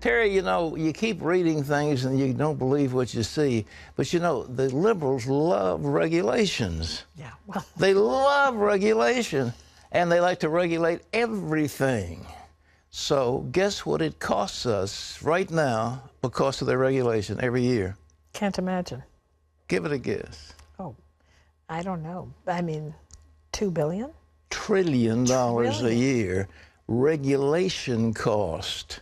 Terry, you know, you keep reading things and you don't believe what you see. But, you know, the liberals love regulations. Yeah, well. They love regulation, and they like to regulate everything. So guess what it costs us right now because of the regulation every year? Can't imagine. Give it a guess. Oh, I don't know. I mean, $2 billion? $1 trillion a year regulation cost.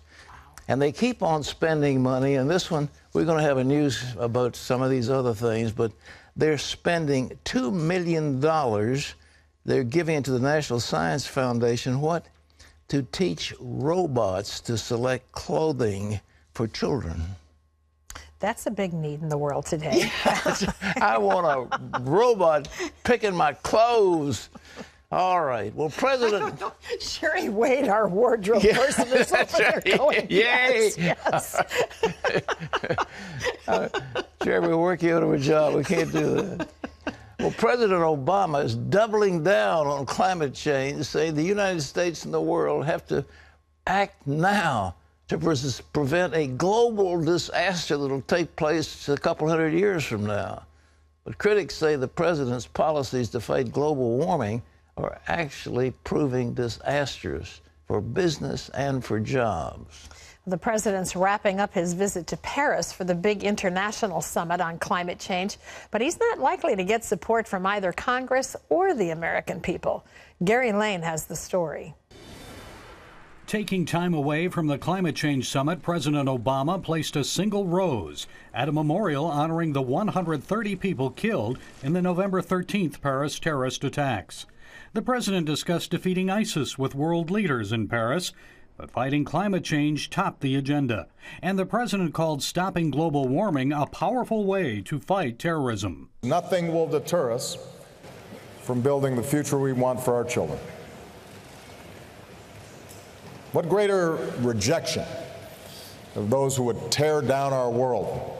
And they keep on spending money, and this one, we're going to have a news about some of these other things, but they're spending $2 million. They're giving it to the National Science Foundation, what? To teach robots to select clothing for children. That's a big need in the world today. Yes, I want a robot picking my clothes. All right. Well, President Sherry Wade, our wardrobe person, is over there going, yay! Yes. Sherry, we'll work you out of a job. We can't do that. Well, President Obama is doubling down on climate change, saying the United States and the world have to act now to prevent a global disaster that will take place a couple hundred years from now. But critics say the president's policies to fight global warming are actually proving disastrous for business and for jobs. The president's wrapping up his visit to Paris for the big international summit on climate change, but he's not likely to get support from either Congress or the American people. Gary Lane has the story. Taking time away from the climate change summit, President Obama placed a single rose at a memorial honoring the 130 people killed in the November 13th Paris terrorist attacks. The president discussed defeating ISIS with world leaders in Paris, but fighting climate change topped the agenda. And the president called stopping global warming a powerful way to fight terrorism. Nothing will deter us from building the future we want for our children. What greater rejection of those who would tear down our world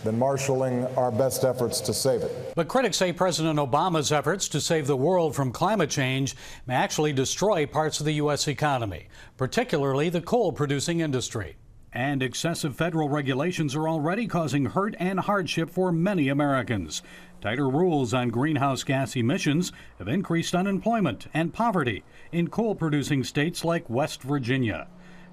than marshaling our best efforts to save it. But critics say President Obama's efforts to save the world from climate change may actually destroy parts of the U.S. economy, particularly the coal-producing industry. And excessive federal regulations are already causing hurt and hardship for many Americans. Tighter rules on greenhouse gas emissions have increased unemployment and poverty in coal-producing states like West Virginia.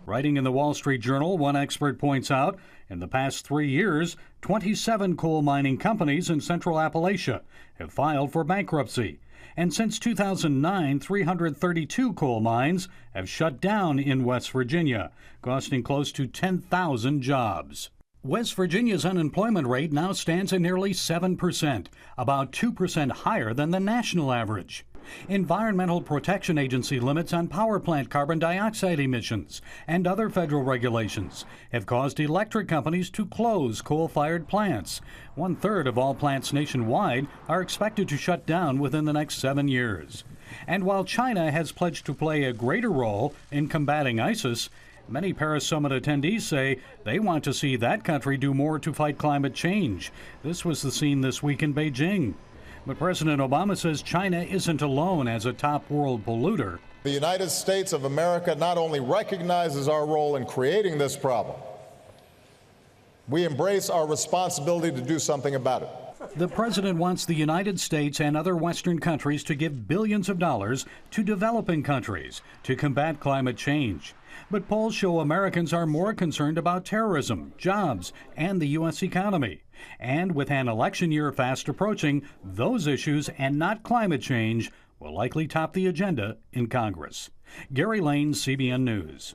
Writing in the Wall Street Journal, one expert points out, in the past 3 years, 27 coal mining companies in Central Appalachia have filed for bankruptcy. And since 2009, 332 coal mines have shut down in West Virginia, costing close to 10,000 jobs. West Virginia's unemployment rate now stands at nearly 7%, about 2% higher than the national average. Environmental Protection Agency limits on power plant carbon dioxide emissions and other federal regulations have caused electric companies to close coal-fired plants. 1/3 of all plants nationwide are expected to shut down within the next 7 years. And while China has pledged to play a greater role in combating ISIS, many Paris Summit attendees say they want to see that country do more to fight climate change. This was the scene this week in Beijing. But President Obama says China isn't alone as a top world polluter. The United States of America not only recognizes our role in creating this problem, we embrace our responsibility to do something about it. The president wants the United States and other Western countries to give billions of dollars to developing countries to combat climate change. But polls show Americans are more concerned about terrorism, jobs, and the U.S. economy. And with an election year fast approaching, those issues and not climate change will likely top the agenda in Congress. Gary Lane, CBN News.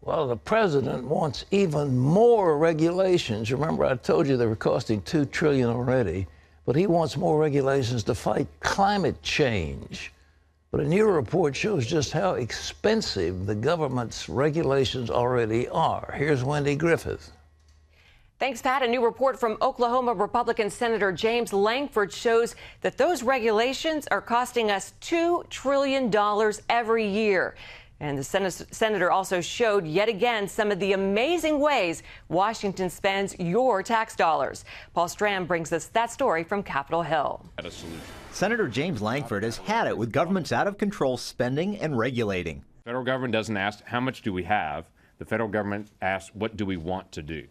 Well, the president wants even more regulations. Remember, I told you they were costing $2 trillion already, but he wants more regulations to fight climate change. But a new report shows just how expensive the government's regulations already are. Here's Wendy Griffith. Thanks, Pat. A new report from Oklahoma Republican Senator James Lankford shows that those regulations are costing us $2 trillion every year. And the senator also showed yet again some of the amazing ways Washington spends your tax dollars. Paul Strand brings us that story from Capitol Hill. Senator James Lankford has had it with government's out-of-control spending and regulating. Federal government doesn't ask how much do we have. The federal government asks, what do we want to do?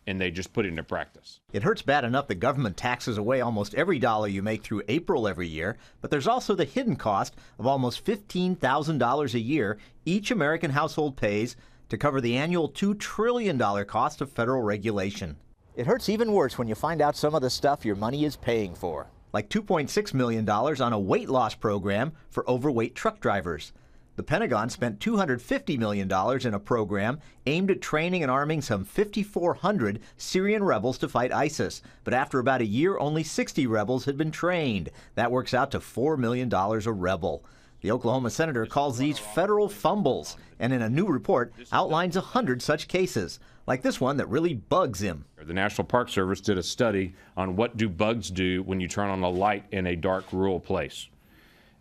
And they just put it into practice. It hurts bad enough the government taxes away almost every dollar you make through April every year, but there's also the hidden cost of almost $15,000 a year each American household pays to cover the annual $2 trillion cost of federal regulation. It hurts even worse when you find out some of the stuff your money is paying for, like $2.6 million on a weight loss program for overweight truck drivers. The Pentagon spent $250 million in a program aimed at training and arming some 5,400 Syrian rebels to fight ISIS. But after about a year, only 60 rebels had been trained. That works out to $4 million a rebel. The Oklahoma senator calls these federal fumbles, and in a new report outlines 100 such cases, like this one that really bugs him. The National Park Service did a study on what do bugs do when you turn on a light in a dark rural place.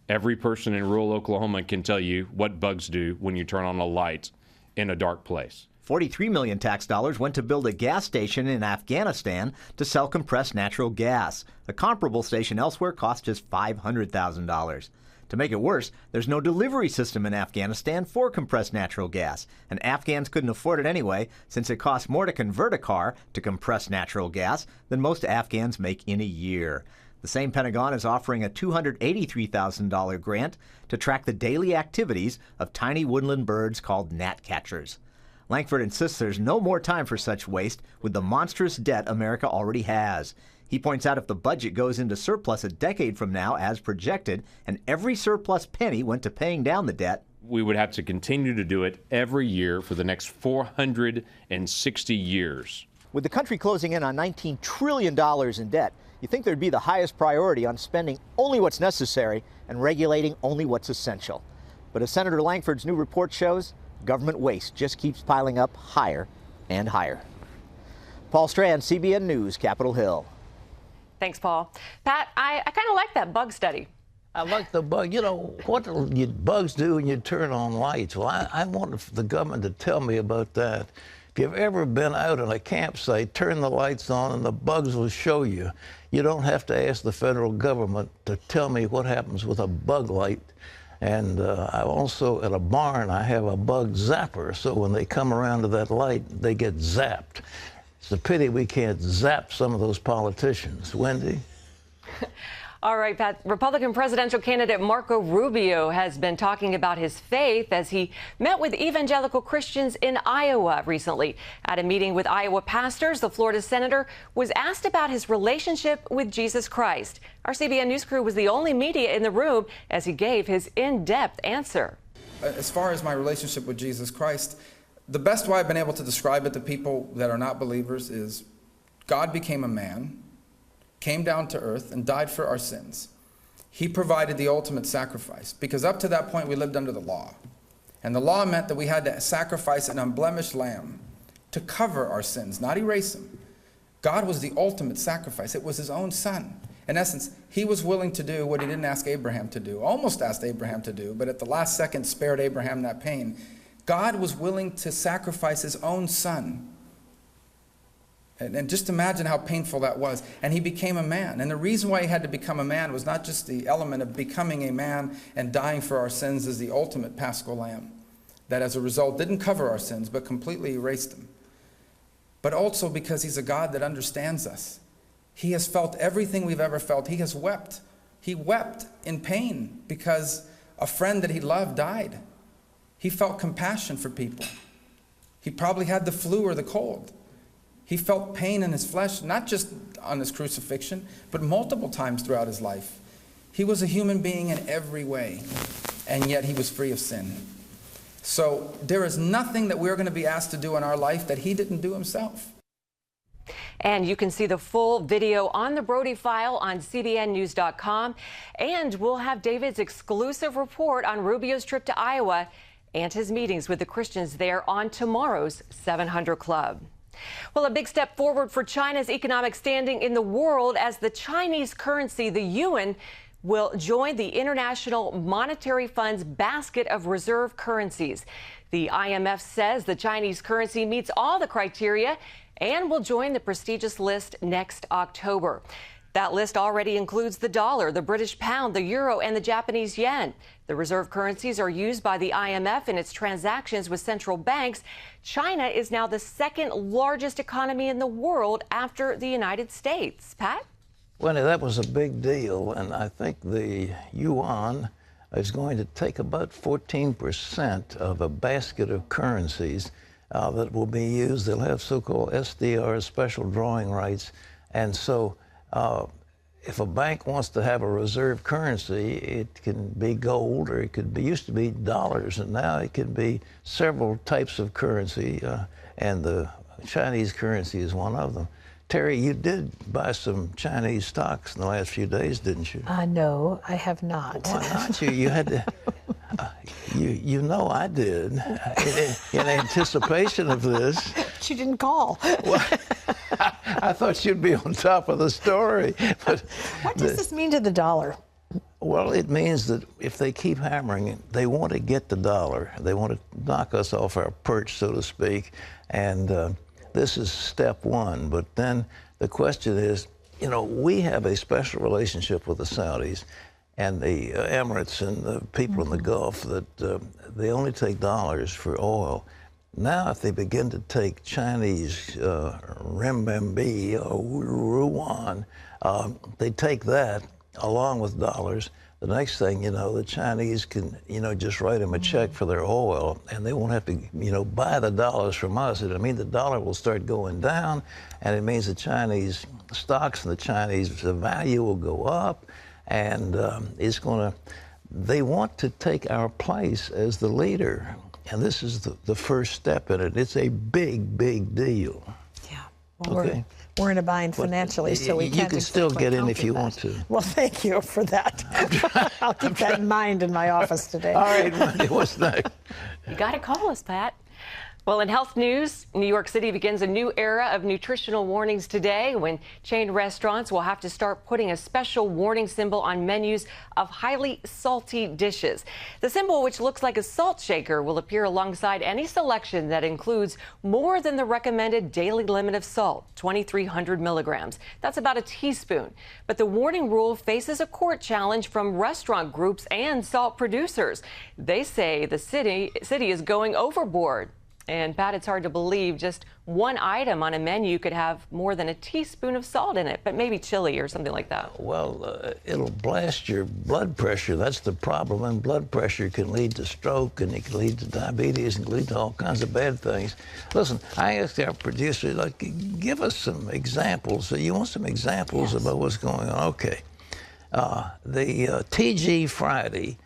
Every person in rural Oklahoma can tell you what bugs do when you turn on a light in a dark place. 43 million tax dollars went to build a gas station in Afghanistan to sell compressed natural gas. A comparable station elsewhere cost just $500,000. To make it worse, there's no delivery system in Afghanistan for compressed natural gas, and Afghans couldn't afford it anyway since it costs more to convert a car to compressed natural gas than most Afghans make in a year. The same Pentagon is offering a $283,000 grant to track the daily activities of tiny woodland birds called gnatcatchers. Langford insists there's no more time for such waste with the monstrous debt America already has. He points out if the budget goes into surplus a decade from now as projected, and every surplus penny went to paying down the debt, we would have to continue to do it every year for the next 460 years. With the country closing in on $19 trillion in debt, you think there'd be the highest priority on spending only what's necessary and regulating only what's essential. But as Senator Langford's new report shows, government waste just keeps piling up higher and higher. Paul Strand, CBN News, Capitol Hill. Thanks, Paul. Pat, I kind of like that bug study. I like the bug. You know, what do bugs do when you turn on lights? Well, I want the government to tell me about that. If you've ever been out in a campsite, turn the lights on and the bugs will show you. You don't have to ask the federal government to tell me what happens with a bug light. And I also, at a barn, I have a bug zapper, so when they come around to that light, they get zapped. It's a pity we can't zap some of those politicians. Wendy? All right, Pat. Republican presidential candidate Marco Rubio has been talking about his faith as he met with evangelical Christians in Iowa recently. At a meeting with Iowa pastors, the Florida senator was asked about his relationship with Jesus Christ. Our CBN News crew was the only media in the room as he gave his in-depth answer. As far as my relationship with Jesus Christ, the best way I've been able to describe it to people that are not believers is God became a man, came down to earth, and died for our sins. He provided the ultimate sacrifice, because up to that point we lived under the law. And the law meant that we had to sacrifice an unblemished lamb to cover our sins, not erase them. God was the ultimate sacrifice. It was his own son. In essence, he was willing to do what he didn't ask Abraham to do, almost asked Abraham to do, but at the last second spared Abraham that pain. God was willing to sacrifice his own son. And just imagine how painful that was. And he became a man. And the reason why he had to become a man was not just the element of becoming a man and dying for our sins as the ultimate paschal lamb, that as a result didn't cover our sins but completely erased them, but also because he's a God that understands us. He has felt everything we've ever felt. He has wept. He wept in pain because a friend that he loved died. He felt compassion for people. He probably had the flu or the cold. He felt pain in his flesh, not just on his crucifixion, but multiple times throughout his life. He was a human being in every way, and yet he was free of sin. So there is nothing that we're going to be asked to do in our life that he didn't do himself. And you can see the full video on the Brody File on CBNnews.com. And we'll have David's exclusive report on Rubio's trip to Iowa and his meetings with the Christians there on tomorrow's 700 Club. Well, a big step forward for China's economic standing in the world as the Chinese currency, the yuan, will join the International Monetary Fund's basket of reserve currencies. The IMF says the Chinese currency meets all the criteria and will join the prestigious list next October. That list already includes the dollar, the British pound, the euro, and the Japanese yen. The reserve currencies are used by the IMF in its transactions with central banks. China is now the second largest economy in the world after the United States. Pat? Wendy, that was a big deal, and I think the yuan is going to take about 14% of a basket of currencies that will be used. They'll have so-called SDR, special drawing rights, and so if a bank wants to have a reserve currency, it can be gold, or it could be, used to be dollars, and now it can be several types of currency, and the Chinese currency is one of them. Terry, you did buy some Chinese stocks in the last few days, didn't you? No, I have not. Why not? You had to. You know I did. In anticipation of this. She didn't call. Well, I thought you'd be on top of the story. But what does this mean to the dollar? Well, it means that if they keep hammering it, they want to get the dollar. They want to knock us off our perch, so to speak. And this is step one. But then the question is, you know, we have a special relationship with the Saudis and the Emirates and the people in the Gulf that they only take dollars for oil. Now, if they begin to take Chinese renminbi or yuan, they take that along with dollars. The next thing, you know, the Chinese can, you know, just write them a check for their oil, and they won't have to, you know, buy the dollars from us. It means the dollar will start going down, and it means the Chinese stocks and the Chinese value will go up, and it's going to, they want to take our place as the leader. And this is the first step in it. It's a big, big deal. Yeah. Well, okay. We're in a bind financially, so we can't. You can still get in if you want to. Well, thank you for that. I'll keep that in mind in my office today. All right, Wendy, what's next? You got to call us, Pat. Well, in health news, New York City begins a new era of nutritional warnings today when chain restaurants will have to start putting a special warning symbol on menus of highly salty dishes. The symbol, which looks like a salt shaker, will appear alongside any selection that includes more than the recommended daily limit of salt, 2,300 milligrams. That's about a teaspoon. But the warning rule faces a court challenge from restaurant groups and salt producers. They say the city is going overboard. And Pat, it's hard to believe just one item on a menu could have more than a teaspoon of salt in it, but maybe chili or something like that. Well, it'll blast your blood pressure. That's the problem. And blood pressure can lead to stroke, and it can lead to diabetes, and can lead to all kinds of bad things. Listen, I asked our producer, like, give us some examples. So you want some examples about what's going on? Okay. The TG Friday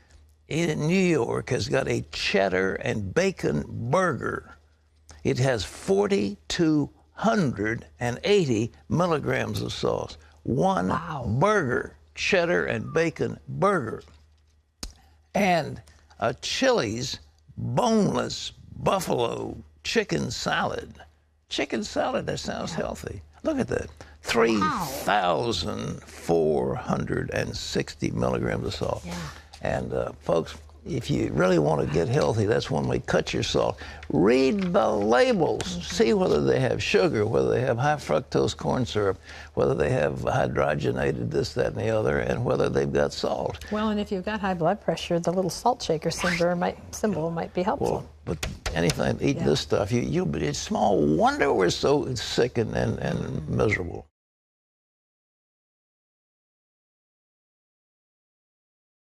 in New York has got a cheddar and bacon burger. It has 4,280 milligrams of sauce. One burger, cheddar and bacon burger. And a Chili's boneless buffalo chicken salad. Chicken salad, that sounds healthy. Look at that. 3,460 milligrams of salt. Yeah. And folks, if you really want to get healthy, that's one way. Cut your salt. Read the labels. See whether they have sugar, whether they have high fructose corn syrup, whether they have hydrogenated this, that, and the other, and whether they've got salt. Well, and if you've got high blood pressure, the little salt shaker symbol might be helpful. Well, but anything, eat this stuff. It's small wonder we're so sick and miserable.